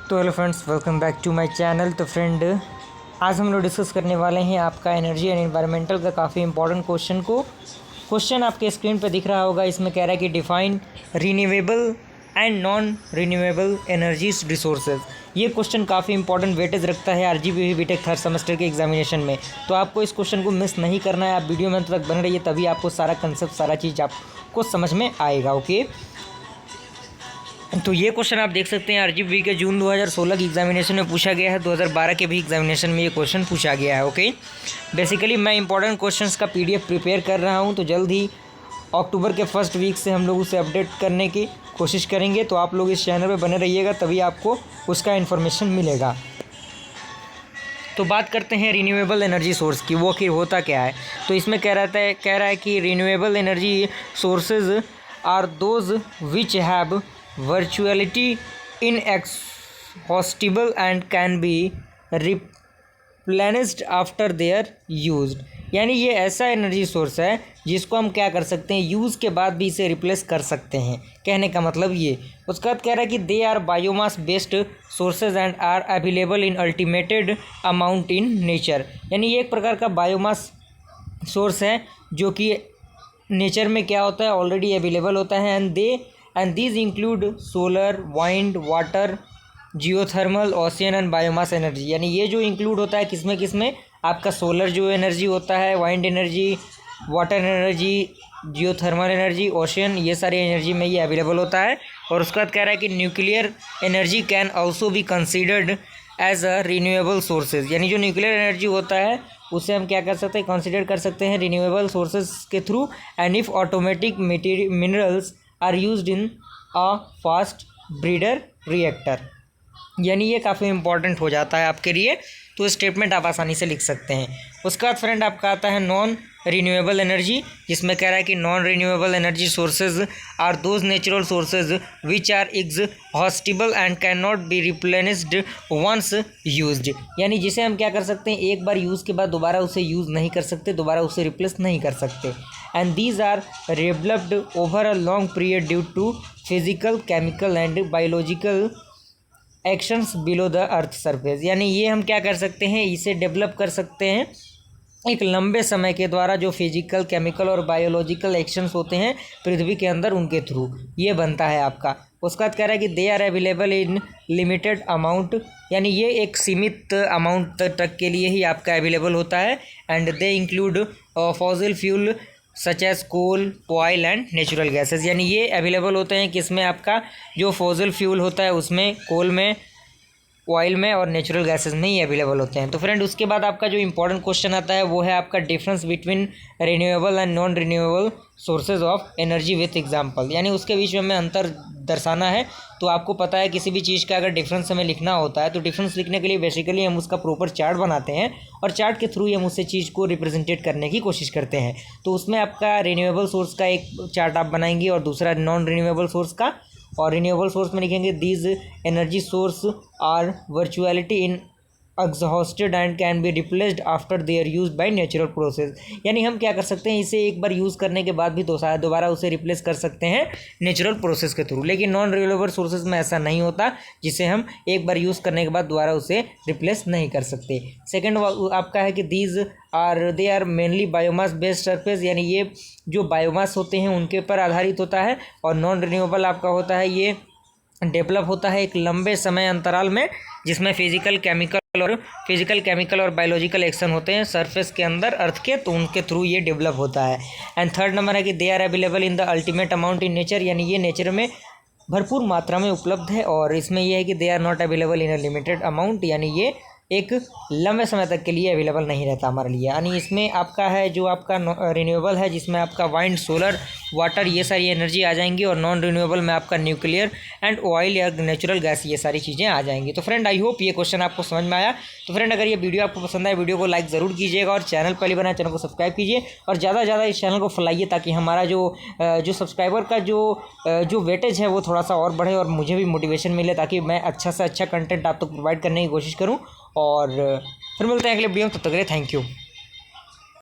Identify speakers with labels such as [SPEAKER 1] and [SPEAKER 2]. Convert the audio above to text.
[SPEAKER 1] तो hello friends, welcome back to my channel. तो friend, आज हम लोग डिस्कस करने वाले हैं आपका एनर्जी एंड एनवायरमेंटल का काफ़ी इंपॉर्टेंट क्वेश्चन आपके स्क्रीन पे दिख रहा होगा। इसमें कह रहा है कि define renewable and non renewable energies resources. ये क्वेश्चन काफ़ी इंपॉर्टेंट वेटेज रखता है आरजीबी बीटेक थर्ड सेमेस्टर के एग्जामिनेशन में। तो आपको इस क्वेश्चन को मिस नहीं करना है। आप वीडियो में अंत तक बने रहिए, तभी आपको सारा कंसेप्ट, सारा चीज़ आपको समझ में आएगा। ओके, तो ये क्वेश्चन आप देख सकते हैं आरजीबी के जून 2016 की एग्जामिनेशन में पूछा गया है। 2012 के भी एग्जामिनेशन में ये क्वेश्चन पूछा गया है। ओके, बेसिकली मैं इंपॉर्टेंट क्वेश्चंस का पीडीएफ प्रिपेयर कर रहा हूँ, तो जल्द ही अक्टूबर के फर्स्ट वीक से हम लोग उसे अपडेट करने की कोशिश करेंगे। तो आप लोग इस चैनल पर बने रहिएगा, तभी आपको उसका इन्फॉर्मेशन मिलेगा। तो बात करते हैं रीन्यूएबल एनर्जी सोर्स की। वो होता क्या है, तो इसमें कह रहा है कि renewable energy sources are those which have virtuality inexhaustible and can be replenished after their used। यानी ये ऐसा एनर्जी सोर्स है जिसको हम क्या कर सकते हैं, यूज़ के बाद भी इसे रिप्लेस कर सकते हैं। कहने का मतलब ये। उसके बाद कह रहा है कि they are biomass based sources and are available in unlimited amount in nature. यानी ये एक प्रकार का बायोमास सोर्स है जो कि नेचर में क्या होता है, ऑलरेडी अवेलेबल होता है। And these include solar, wind, water, geothermal, ocean and biomass energy. यानी ये जो इंक्लूड होता है किसमें आपका सोलर जो एनर्जी होता है, wind energy, water energy, geothermal energy, ocean, ये सारी एनर्जी में ये अवेलेबल होता है। और उसके बाद कह रहा है कि nuclear energy can also be considered as a renewable sources. यानी जो न्यूक्लियर एनर्जी होता है उसे हम क्या कर सकते हैं, कंसिडर कर सकते हैं रीन्यूएबल सोर्सेज के through. And if automatic minerals are used in a fast breeder reactor. यानी ये काफ़ी इंपॉर्टेंट हो जाता है आपके लिए, तो स्टेटमेंट आप आसानी से लिख सकते हैं। उसके बाद फ्रेंड आपका आता है नॉन रीन्यूएबल एनर्जी, जिसमें कह रहा है कि non renewable energy sources are those natural sources which are exhaustible and can not be replenished once used. यानी जिसे हम क्या कर सकते हैं, एक बार यूज़ के बाद दोबारा उसे यूज़ नहीं कर सकते, दोबारा उसे रिप्लेस नहीं कर सकते। And these are developed over a long period due to physical, chemical and biological actions below the earth surface. यानी ये हम क्या कर सकते हैं, इसे डेवलप कर सकते हैं एक लंबे समय के द्वारा, जो फिजिकल, केमिकल और बायोलॉजिकल एक्शंस होते हैं पृथ्वी के अंदर, उनके थ्रू ये बनता है आपका। उसका बाद कह रहा है कि they are available in limited amount. यानी ये एक सीमित अमाउंट तक के लिए ही आपका अवेलेबल होता है। And they include fossil fuel such as coal, oil and natural gases. यानी ये अवेलेबल होते हैं किसमें, आपका जो फॉसिल फ्यूल होता है उसमें, कोल में, ऑयल में और नेचुरल गैसेस में ही अवेलेबल होते हैं। तो फ्रेंड उसके बाद आपका जो इंपॉर्टेंट क्वेश्चन आता है वो है आपका difference between renewable and non renewable sources of energy with example. यानी उसके बीच में हमें अंतर दर्शाना है। तो आपको पता है किसी भी चीज़ का अगर डिफरेंस हमें लिखना होता है तो डिफरेंस लिखने के लिए बेसिकली हम उसका प्रॉपर चार्ट बनाते हैं और चार्ट के थ्रू ही हम उस चीज़ को रिप्रेजेंटेट करने की कोशिश करते हैं। तो उसमें आपका रिन्यूएबल सोर्स का एक चार्ट आप बनाएंगे और दूसरा नॉन रिन्यूएबल सोर्स का। और रिन्यूएबल सोर्स में लिखेंगे these energy source are virtuality in exhausted and can be replaced after their use by natural process. यानी हम क्या कर सकते हैं, इसे एक बार यूज़ करने के बाद भी दोबारा उसे रिप्लेस कर सकते हैं नेचुरल प्रोसेस के थ्रू। लेकिन नॉन रिन्यूएबल सोर्सेज में ऐसा नहीं होता, जिसे हम एक बार यूज़ करने के बाद दोबारा उसे रिप्लेस नहीं कर सकते। सेकेंड आपका है कि they are mainly biomass based surface. यानी ये जो बायोमास होते हैं उनके ऊपर आधारित होता है। और नॉन रिन्यूएबल आपका होता है, ये डेवलप होता है एक लंबे समय अंतराल में, जिसमें फिजिकल, केमिकल और बायोलॉजिकल एक्शन होते हैं सरफेस के अंदर अर्थ के, तो उनके थ्रू ये डेवलप होता है। एंड थर्ड नंबर है कि they are available in the ultimate amount in nature. यानी ये नेचर में भरपूर मात्रा में उपलब्ध है। और इसमें यह है कि they are not available in a limited amount. यानी ये एक लंबे समय तक के लिए अवेलेबल नहीं रहता हमारे लिए। यानी इसमें आपका है जो आपका रिन्यूएबल है, जिसमें आपका वाइंड, सोलर, वाटर, ये सारी एनर्जी आ जाएंगी। और नॉन रिन्यूएबल में आपका न्यूक्लियर एंड ऑयल या नेचुरल गैस, ये सारी चीज़ें आ जाएंगी। तो फ्रेंड आई होप ये क्वेश्चन आपको समझ में आया। तो फ्रेंड अगर ये वीडियो आपको पसंद आए, वीडियो को लाइक ज़रूर कीजिएगा और चैनल पहले बनाए चैनल को सब्सक्राइब कीजिए और ज़्यादा से ज़्यादा इस चैनल को फैलाइए, ताकि हमारा जो सब्सक्राइबर का जो वेटेज है वो थोड़ा सा और बढ़े और मुझे भी मोटिवेशन मिले, ताकि मैं अच्छा से अच्छा कंटेंट आप तक प्रोवाइड करने की कोशिश करूँ। और फिर मिलते हैं अगले वीडियो में, तब तक के लिए थैंक यू।